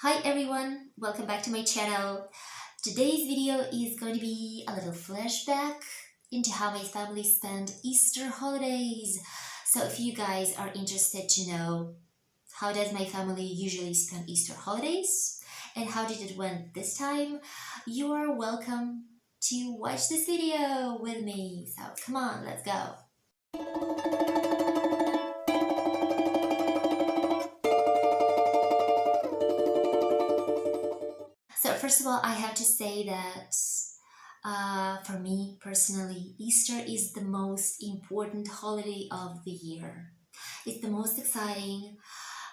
Hi everyone, welcome back to my channel. Today's video is going to be a little flashback into how my family spent Easter holidays. So if you guys are interested to know how does my family usually spend Easter holidays and how did it went this time, you are welcome to watch this video with me. So come on, let's go. So first of all, I have to say that for me personally, Easter is the most important holiday of the year. It's the most exciting.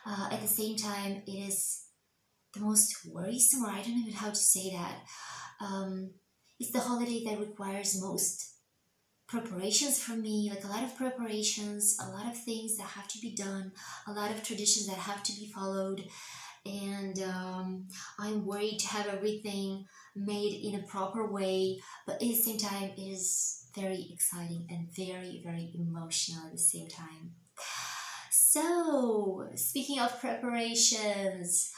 At the same time, it is the most worrisome, or I don't even know how to say that. It's the holiday that requires most preparations for me, like a lot of preparations, a lot of things that have to be done, a lot of traditions that have to be followed, and I'm worried to have everything made in a proper way, but at the same time it is very exciting and very emotional at the same time. So speaking of preparations,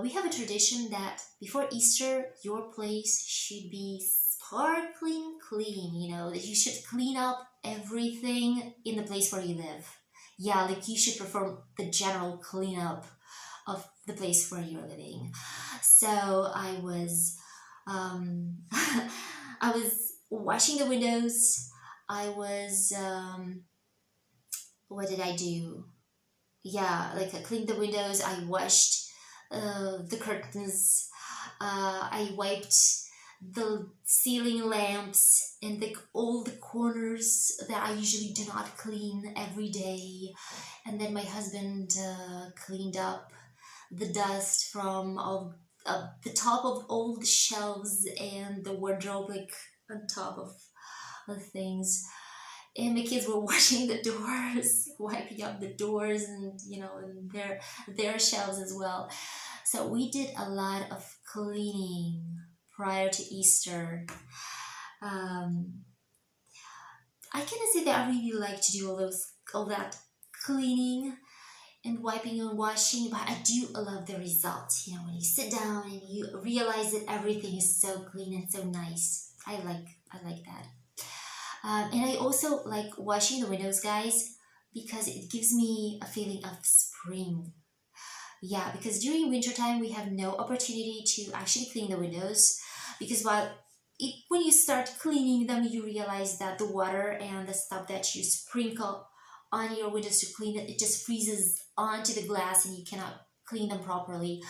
we have a tradition that before Easter your place should be sparkling clean, that you should clean up everything in the place where you live. Yeah, like you should perform the general cleanup of the place where you're living. So I was washing the windows. I was what did I do? Yeah, like I cleaned the windows. I washed the curtains. I wiped the ceiling lamps and all the corners that I usually do not clean every day. And then my husband cleaned up the dust from all the top of all the shelves and the wardrobe, like on top of the things. And the kids were washing the doors, wiping up the doors, and and their shelves as well. So we did a lot of cleaning prior to Easter. Um, I cannot say that I really like to do all that cleaning and wiping and washing, but I do love the results. When you sit down and you realize that everything is so clean and so nice. I like that. And I also like washing the windows, guys, because it gives me a feeling of spring. Yeah, because during winter time we have no opportunity to actually clean the windows, because when you start cleaning them, you realize that the water and the stuff that you sprinkle on your windows to clean it just freezes onto the glass and you cannot clean them properly.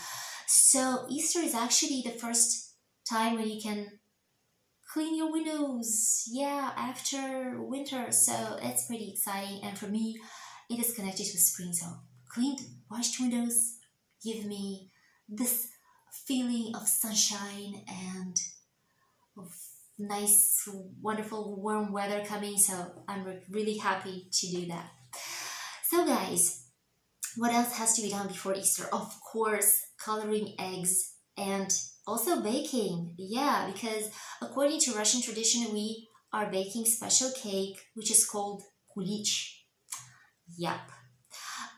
So Easter is actually the first time when you can clean your windows, yeah, after winter. So it's pretty exciting, and for me it is connected with spring. So cleaned, washed windows give me this feeling of sunshine and of nice, wonderful, warm weather coming. So I'm really happy to do that. So guys, what else has to be done before Easter? Of course, coloring eggs and also baking. Yeah, because according to Russian tradition, we are baking special cake which is called kulich. Yep.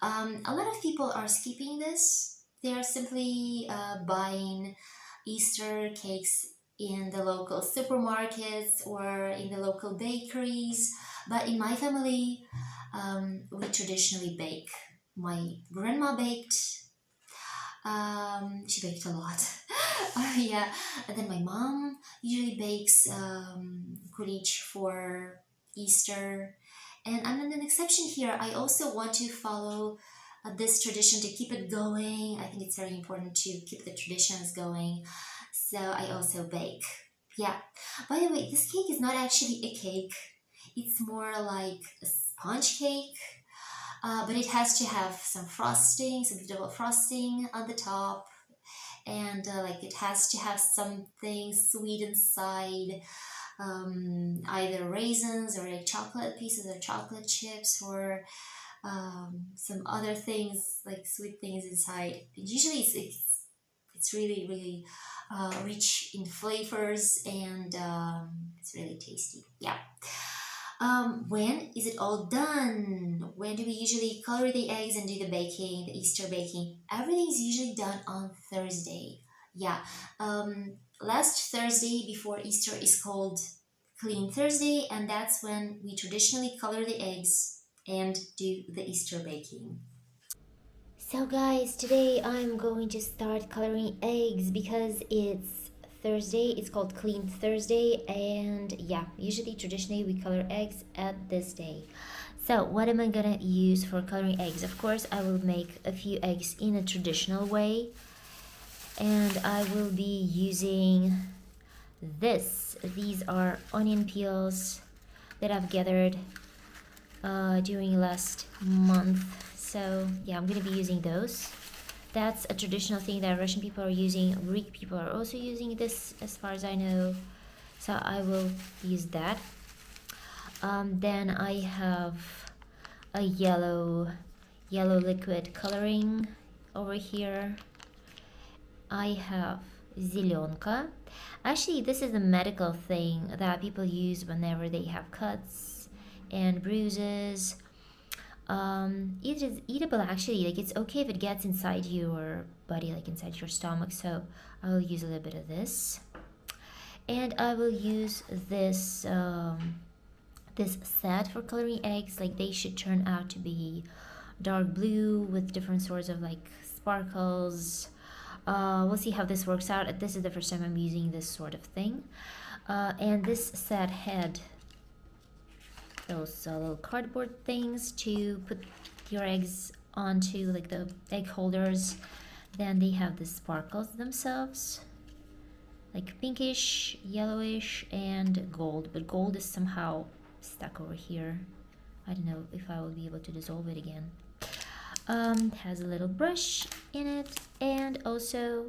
A lot of people are skipping this. They are simply buying Easter cakes in the local supermarkets or in the local bakeries. But in my family, we traditionally bake. My grandma baked. She baked a lot. Yeah. And then my mom usually bakes kulich for Easter. And I'm an exception here. I also want to follow this tradition to keep it going. I think it's very important to keep the traditions going. So I also bake. Yeah. By the way, this cake is not actually a cake. It's more like a sponge cake. But it has to have some frosting, some beautiful frosting on the top. And like it has to have something sweet inside, either raisins or like chocolate pieces or chocolate chips or some other things like sweet things inside. Usually it's really rich in flavors, and it's really tasty. Yeah. When is it all done? When do we usually color the eggs and do the baking, the Easter baking? Everything is usually done on Thursday. Yeah. Last Thursday before Easter is called Clean Thursday, and that's when we traditionally color the eggs and do the Easter baking. So, guys, today I'm going to start coloring eggs because it's Thursday. It's called Clean Thursday, and yeah, usually traditionally we color eggs at this day. So, what am I gonna use for coloring eggs? Of course, I will make a few eggs in a traditional way, and I will be using this. These are onion peels that I've gathered during last month. So yeah, I'm gonna be using those. That's a traditional thing that Russian people are using. Greek people are also using this, as far as I know. So I will use that. Then I have a yellow liquid coloring over here. I have zеленка. Actually, this is a medical thing that people use whenever they have cuts and bruises. It is eatable actually. Like, it's okay if it gets inside your body, like inside your stomach. So I will use a little bit of this, and I will use this set for coloring eggs. Like, they should turn out to be dark blue with different sorts of like sparkles. We'll see how this works out. This is the first time I'm using this sort of thing. And this set had those little cardboard things to put your eggs onto, like the egg holders. Then they have the sparkles themselves, like pinkish, yellowish, and gold. But gold is somehow stuck over here. I don't know if I will be able to dissolve it again. Has a little brush in it, and also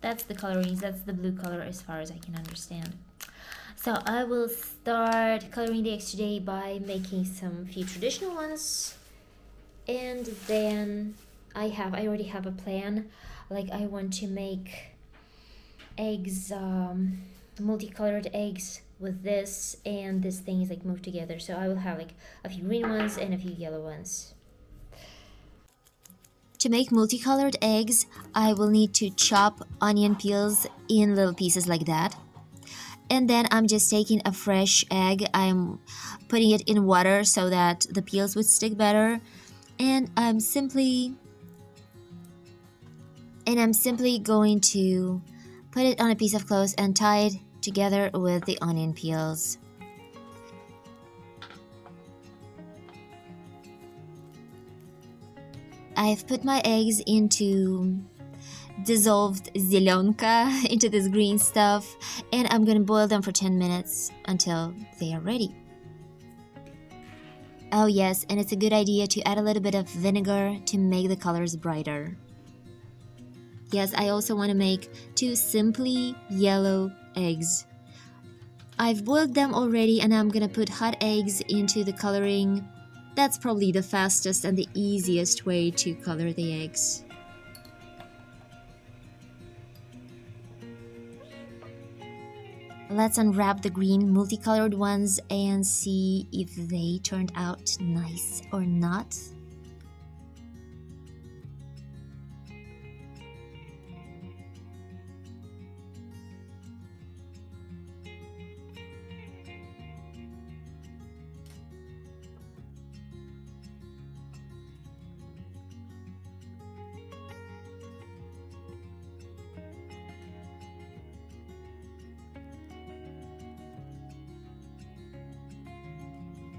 that's the colorings. That's the blue color as far as I can understand. So I will start coloring the eggs today by making some few traditional ones, and then I already have a plan. Like, I want to make eggs, multicolored eggs with this and this thing is like moved together. So I will have like a few green ones and a few yellow ones. To make multicolored eggs, I will need to chop onion peels in little pieces like that. And then I'm just taking a fresh egg, I'm putting it in water so that the peels would stick better. And I'm simply going to put it on a piece of cloth and tie it together with the onion peels. I've put my eggs into dissolved zelenka, into this green stuff, and I'm gonna boil them for 10 minutes until they are ready. Oh yes, and it's a good idea to add a little bit of vinegar to make the colors brighter. Yes, I also want to make 2 simply yellow eggs. I've boiled them already, and I'm gonna put hot eggs into the coloring. That's probably the fastest and the easiest way to color the eggs. Let's unwrap the green multicolored ones and see if they turned out nice or not.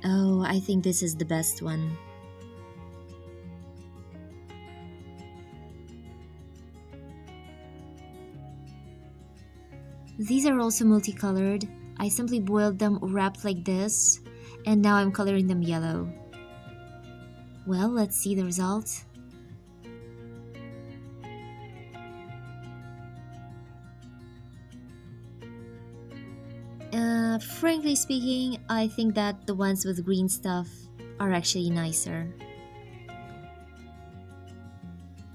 Oh, I think this is the best one. These are also multicolored. I simply boiled them wrapped like this, and now I'm coloring them yellow. Well, let's see the result. Frankly speaking, I think that the ones with green stuff are actually nicer.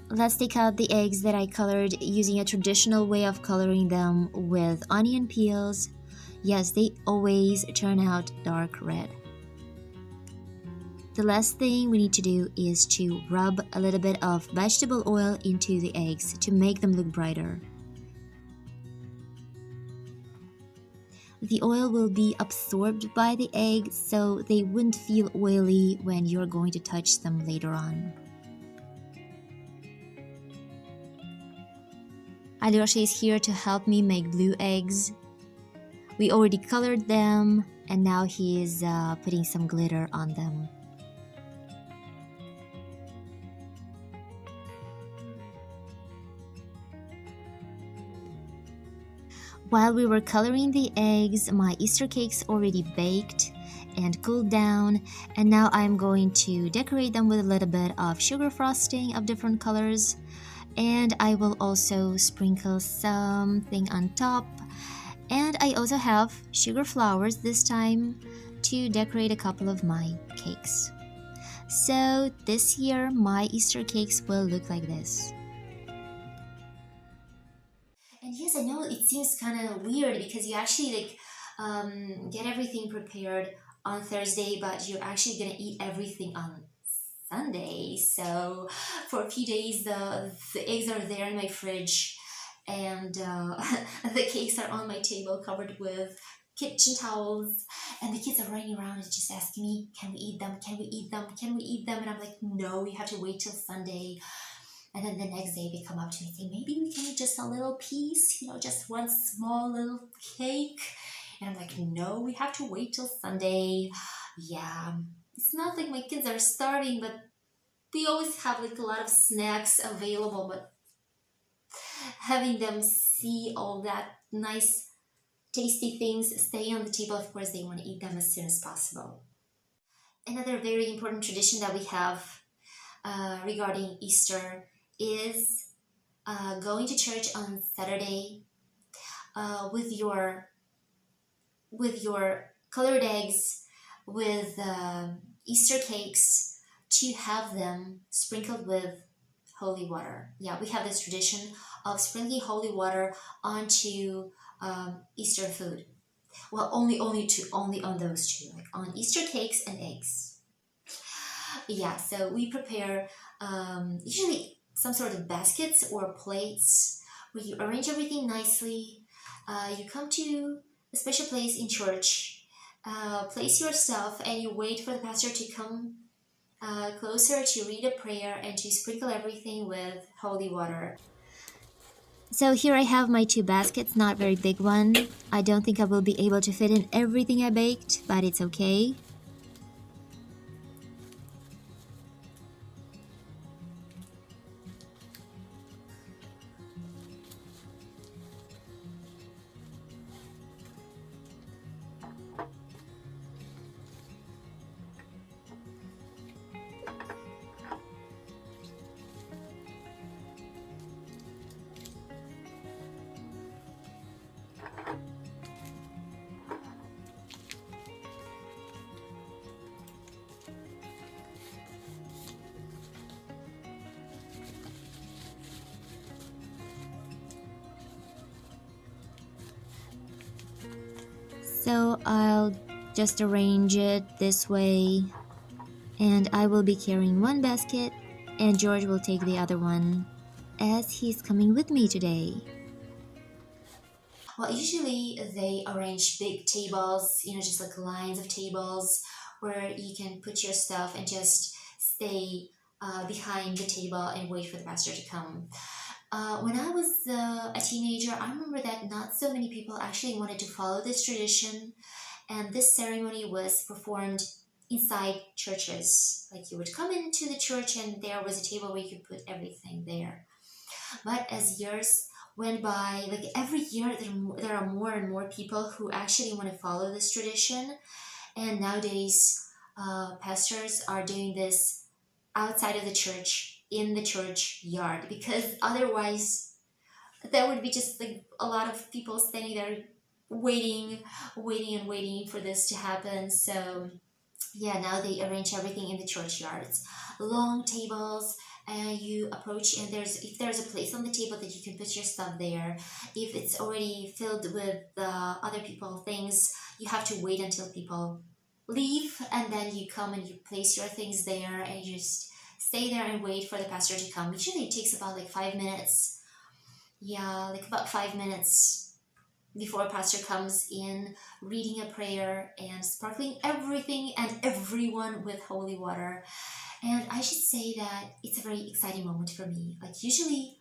Let's take out the eggs that I colored using a traditional way of coloring them with onion peels. Yes, they always turn out dark red. The last thing we need to do is to rub a little bit of vegetable oil into the eggs to make them look brighter. The oil will be absorbed by the egg so they wouldn't feel oily when you're going to touch them later on. Alyosha is here to help me make blue eggs. We already colored them and now he is putting some glitter on them. While we were coloring the eggs, my Easter cakes already baked and cooled down, and now I'm going to decorate them with a little bit of sugar frosting of different colors, and I will also sprinkle something on top. And I also have sugar flowers this time to decorate a couple of my cakes. So this year my Easter cakes will look like this. And yes, I know it seems kind of weird because you actually get everything prepared on Thursday, but you're actually gonna eat everything on Sunday. So for a few days, the eggs are there in my fridge, and the cakes are on my table covered with kitchen towels, and the kids are running around and just asking me, "Can we eat them? Can we eat them? Can we eat them?" And I'm like, "No, we have to wait till Sunday." And then the next day they come up to me and say, maybe we can eat just a little piece, just one small little cake. And I'm like, no, we have to wait till Sunday. Yeah, it's not like my kids are starving, but we always have like a lot of snacks available. But having them see all that nice, tasty things stay on the table, of course, they want to eat them as soon as possible. Another very important tradition that we have regarding Easter is going to church on Saturday with your colored eggs, with Easter cakes, to have them sprinkled with holy water. Yeah, we have this tradition of sprinkling holy water onto Easter food. Well, only on those two, like on Easter cakes and eggs. Yeah, so we prepare usually some sort of baskets or plates where you arrange everything nicely. You come to a special place in church, place your stuff, and you wait for the pastor to come closer to read a prayer and to sprinkle everything with holy water. So here I have my two baskets, not very big one. I don't think I will be able to fit in everything I baked, but it's okay. So I'll just arrange it this way, and I will be carrying one basket and George will take the other one as he's coming with me today. Well, usually they arrange big tables, just like lines of tables where you can put your stuff and just stay behind the table and wait for the pastor to come. When I was a teenager, I remember that not so many people actually wanted to follow this tradition, and this ceremony was performed inside churches. Like you would come into the church, and there was a table where you could put everything there. But as years went by, like every year, there are more and more people who actually want to follow this tradition, and nowadays, pastors are doing this outside of the church in the church yard because otherwise there would be just like a lot of people standing there waiting for this to happen. So yeah, now they arrange everything in the churchyards, long tables and you approach, and if there's a place on the table that you can put your stuff there. If it's already filled with other people things, you have to wait until people leave, and then you come and you place your things there, and you just stay there and wait for the pastor to come. Usually it takes about like 5 minutes. Yeah, like about 5 minutes before pastor comes in, reading a prayer and sparkling everything and everyone with holy water. And I should say that it's a very exciting moment for me. Like usually,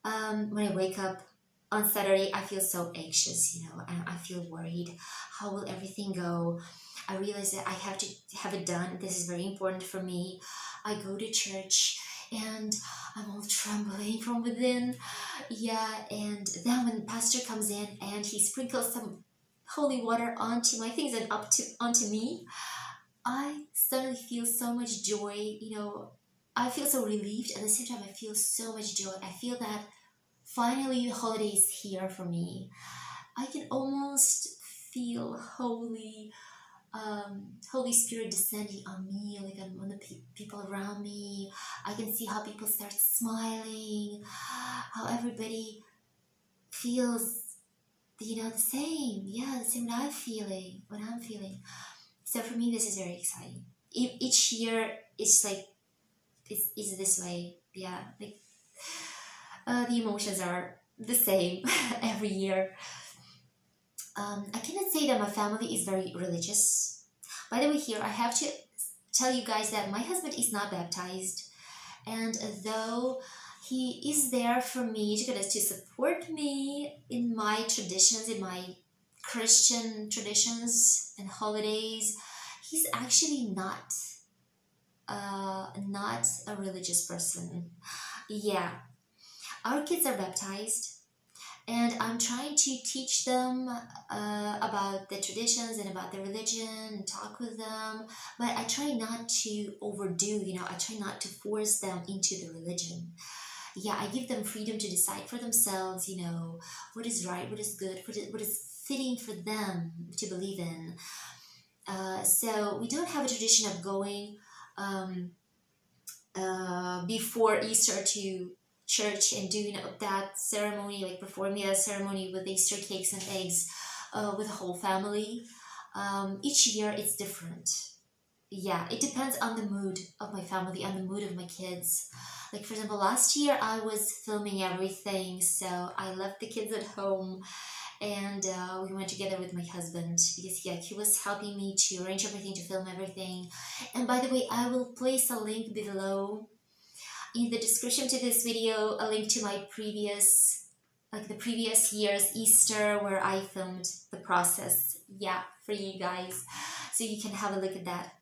when I wake up on Saturday, I feel so anxious, and I feel worried. How will everything go? I realize that I have to have it done. This is very important for me. I go to church and I'm all trembling from within. Yeah, and then when pastor comes in and he sprinkles some holy water onto my things and onto me, I suddenly feel so much joy. I feel so relieved. At the same time, I feel so much joy. I feel that finally the holiday is here for me. I can almost feel Holy Spirit descending on me, like on the people around me. I can see how people start smiling, how everybody feels, the same. Yeah, the same what I'm feeling. So for me, this is very exciting. Each year, it's like, it's this way. Yeah, like the emotions are the same every year. I cannot say that my family is very religious. By the way, here I have to tell you guys that my husband is not baptized, and though he is there for me to support me in my traditions, in my Christian traditions and holidays, he's actually not a religious person. Yeah, our kids are baptized, and I'm trying to teach them about the traditions and about the religion and talk with them. But I try not to overdo, I try not to force them into the religion. Yeah, I give them freedom to decide for themselves, what is right, what is good, what is fitting for them to believe in. So we don't have a tradition of going before Easter to church and doing that ceremony, like performing that ceremony with Easter cakes and eggs with the whole family. Each year it's different. Yeah, it depends on the mood of my family, on the mood of my kids. Like, for example, last year I was filming everything, so I left the kids at home, and we went together with my husband because he was helping me to arrange everything, to film everything. And by the way, I will place a link below in the description to this video, a link to my the previous year's Easter, where I filmed the process. Yeah, for you guys, so you can have a look at that.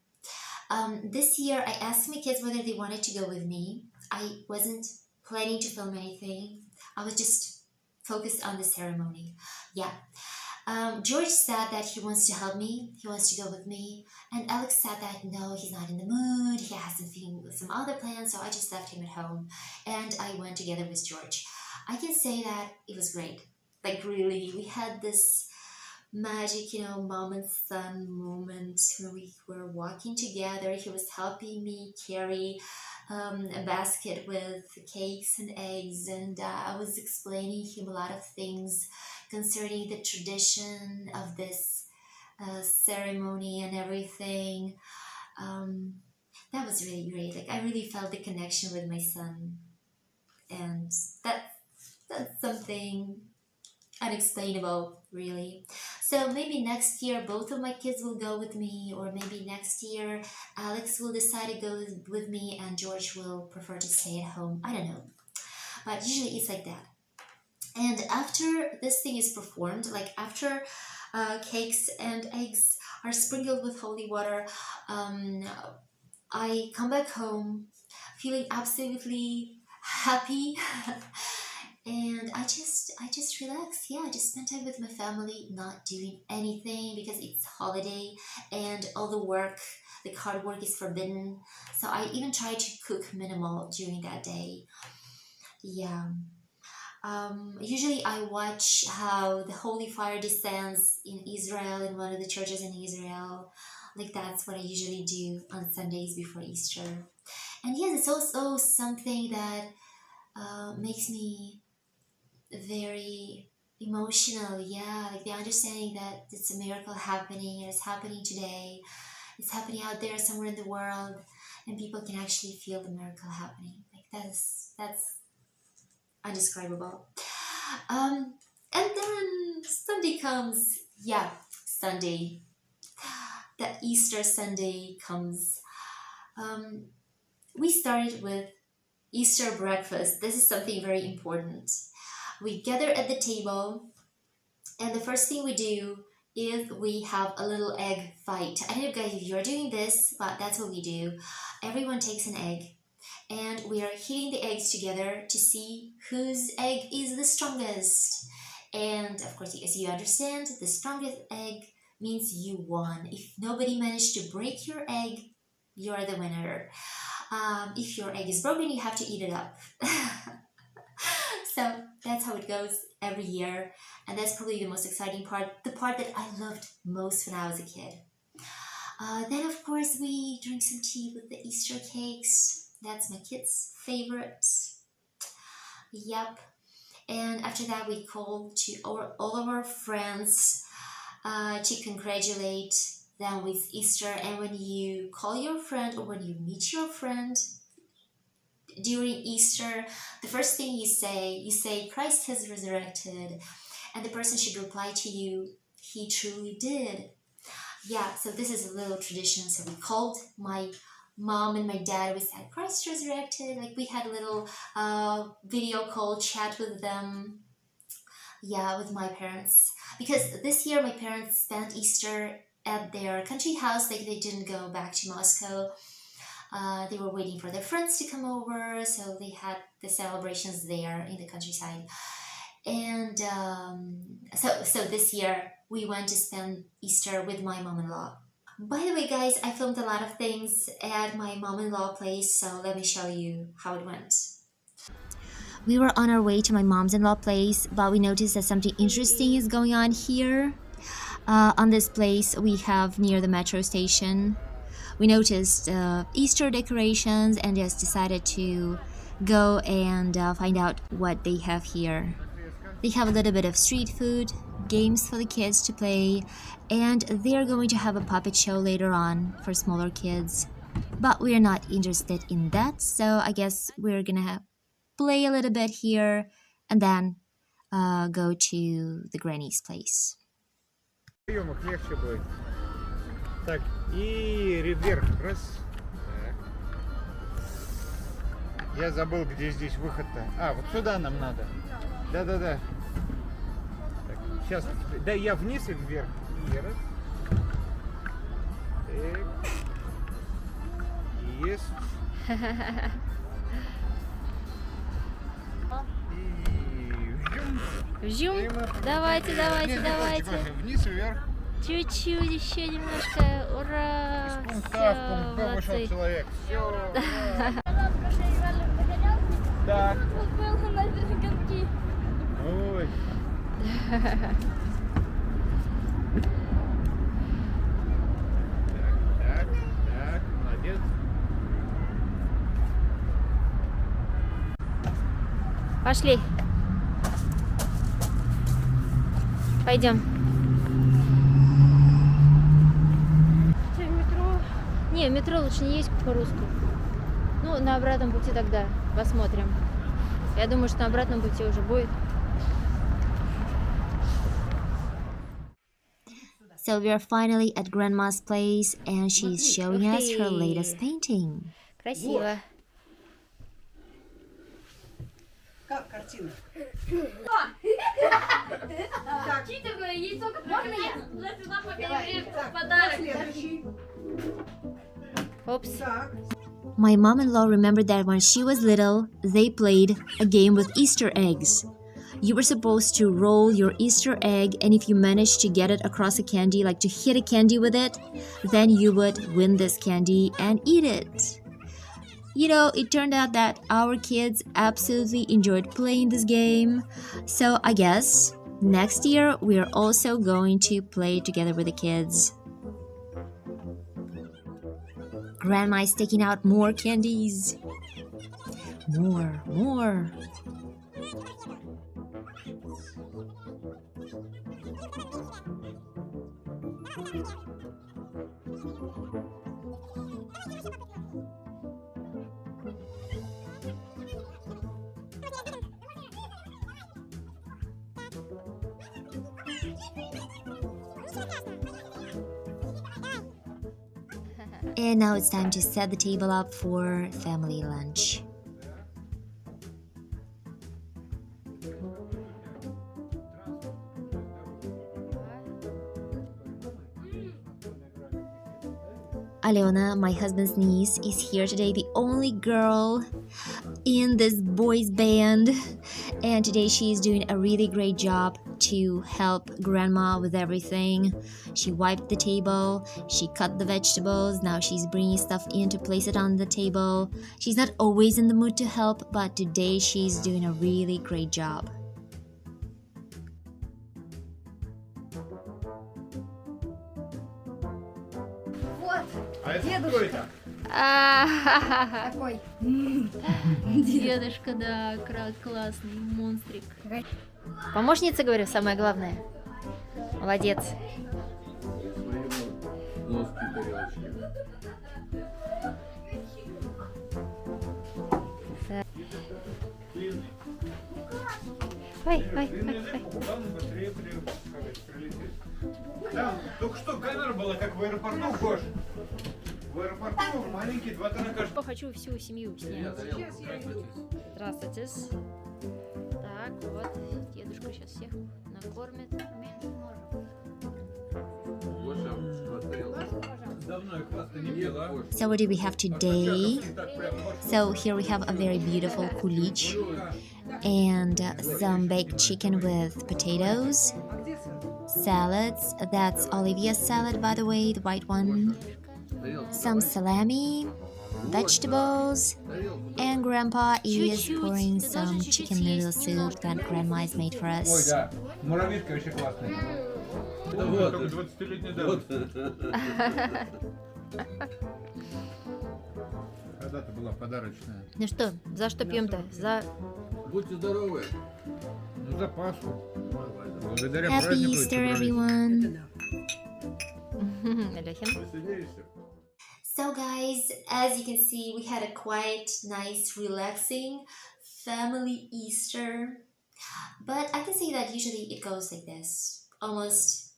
This year I asked my kids whether they wanted to go with me. I wasn't planning to film anything. I was just focused on the ceremony. Yeah. George said that he wants to help me, he wants to go with me, and Alex said that no, he's not in the mood, he has some other plans, so I just left him at home, and I went together with George. I can say that it was great. Like, really, we had this magic, mom and son moment when we were walking together. He was helping me carry a basket with cakes and eggs, and I was explaining him a lot of things concerning the tradition of this ceremony and everything. That was really great. Like, I really felt the connection with my son, and that's something unexplainable, really. So maybe next year both of my kids will go with me, or maybe next year Alex will decide to go with me and George will prefer to stay at home. I don't know, but usually it's like that. And after this thing is performed, like after cakes and eggs are sprinkled with holy water, I come back home feeling absolutely happy. And I just relax. Yeah, I just spend time with my family, not doing anything because it's holiday and all the work, the hard work is forbidden. So I even try to cook minimal during that day. Yeah. Usually I watch how the holy fire descends in Israel, in one of the churches in Israel. Like, that's what I usually do on Sundays before Easter. And yes, it's also something that makes me very emotional. Yeah, like the understanding that it's a miracle happening and it's happening today. It's happening out there somewhere in the world, and people can actually feel the miracle happening. Like that's undescribable. Um, and then Sunday comes. Yeah, Sunday. The Easter Sunday comes. Um, we started with Easter breakfast. This is something very important. We gather at the table, and the first thing we do is we have a little egg fight. I don't know, guys, if you're doing this, but that's what we do. Everyone takes an egg, and we are hitting the eggs together to see whose egg is the strongest. And of course, as you understand, the strongest egg means you won. If nobody managed to break your egg, you're the winner. If your egg is broken, you have to eat it up. So that's how it goes every year. And that's probably the most exciting part, the part that I loved most when I was a kid. Then, of course, we drink some tea with the Easter cakes. That's my kids' favorite. Yep. And after that, we call to all of our friends to congratulate them with Easter. And when you call your friend or when you meet your friend during Easter, the first thing you say, Christ has resurrected. And the person should reply to you, he truly did. Yeah, so this is a little tradition. So we called my mom and my dad. We said, Christ resurrected. Like we had a little video call chat with them. Yeah, with my parents. Because this year my parents spent Easter at their country house. Like they didn't go back to Moscow. They were waiting for their friends to come over. So they had the celebrations there in the countryside. And so this year we went to spend Easter with my mom-in-law. By the way, guys, I filmed a lot of things at my mom-in-law place, so let me show you how it went. We were on our way to my mom's-in-law place, but we noticed that something interesting is going on here. On this place we have near the metro station. We noticed Easter decorations and just decided to go and find out what they have here. They have a little bit of street food, games for the kids to play, and they're going to have a puppet show later on for smaller kids. But we're not interested in that, so I guess we're gonna play a little bit here and then go to the granny's place. Легче будет. Так, и вверх. Раз. Так. Я забыл, где здесь выход-то. А, вот сюда нам надо. Да-да-да. Так, сейчас. Да, я вниз и вверх. И раз. Так. Есть. И Вжум. Давайте, давайте, давайте. Вниз и вверх. Чуть-чуть, еще немножко. Ура! Из пункта А в пункт Б вышел Молодцы. человек. Все. Так. Ой. Так, молодец. Пошли. Пойдем. Что, метро? Не, метро лучше не есть по-русски. Ну, на обратном пути тогда посмотрим. Я думаю, что на обратном пути уже будет. So we are finally at Grandma's place and she's showing us her latest painting. Красиво. Как картина? Читерное яйцо, которое туда Так, подарок. следующий. Опс. Так. My mom-in-law remembered that when she was little, they played a game with Easter eggs. You were supposed to roll your Easter egg, and if you managed to get it across a candy, like to hit a candy with it, then you would win this candy and eat it. You know, it turned out that our kids absolutely enjoyed playing this game. So I guess next year we're also going to play together with the kids. Grandma is taking out more candies. More. And now it's time to set the table up for family lunch. Alena, my husband's niece, is here today, the only girl in this boys band, and today she's doing a really great job to help grandma with everything. She wiped the table, she cut the vegetables, now she's bringing stuff in to place it on the table. She's not always in the mood to help, but today she's doing a really great job. Вот, А это Дедушка. кто это? такой. Дедушка, да, классный монстрик. Помощница, говорю, самое главное. Молодец. Ой. Главное быстрее прилететь. Там только что камера была, как в аэропорту, Гош. В аэропорту маленький, 2 тонна каждый. Хочу всю семью снять. Сейчас я иду. Здравствуйте. Так, вот, дедушка сейчас всех накормит. Давно я квас-то не пил, а? So what do we have today? So here we have a very beautiful kulich and some baked chicken with potatoes, А где сын? salads, that's Olivia's salad by the way, the white one, some salami, vegetables, and Grandpa is pouring some chicken noodle soup that Grandma has made for Ой, us. да, муравьишка вообще классный. Это вот, 20-летний давности. Когда-то была подарочная. Ну что, за что пьем-то? За... Будьте здоровы. Ну, за Пасху. Благодаря Happy празднику эти Easter, праздники. everyone! Алехин. Присоединишься? So guys, as you can see, we had a quite nice, relaxing family Easter. But I can say that usually it goes like this, almost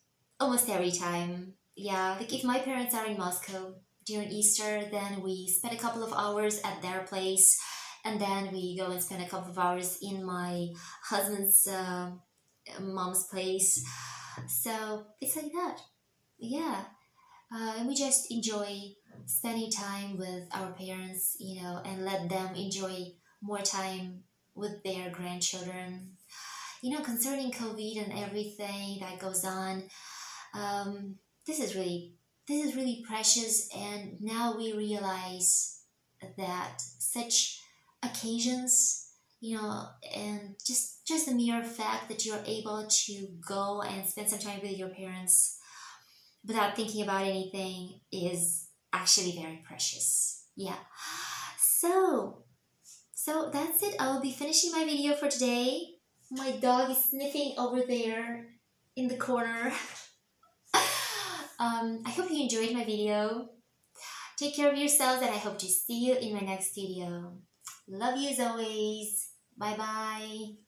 every time. Yeah, like if my parents are in Moscow during Easter, then we spend a couple of hours at their place, and then we go and spend a couple of hours in my husband's mom's place. So it's like that. Yeah, and we just enjoy spending time with our parents, you know, and let them enjoy more time with their grandchildren. You know, concerning COVID and everything that goes on, this is really precious, and now we realize that such occasions, you know, and just the mere fact that you're able to go and spend some time with your parents without thinking about anything is actually very precious. Yeah. So that's it. I will be finishing my video for today. My dog is sniffing over there in the corner. I hope you enjoyed my video. Take care of yourselves, and I hope to see you in my next video. Love you as always. Bye bye.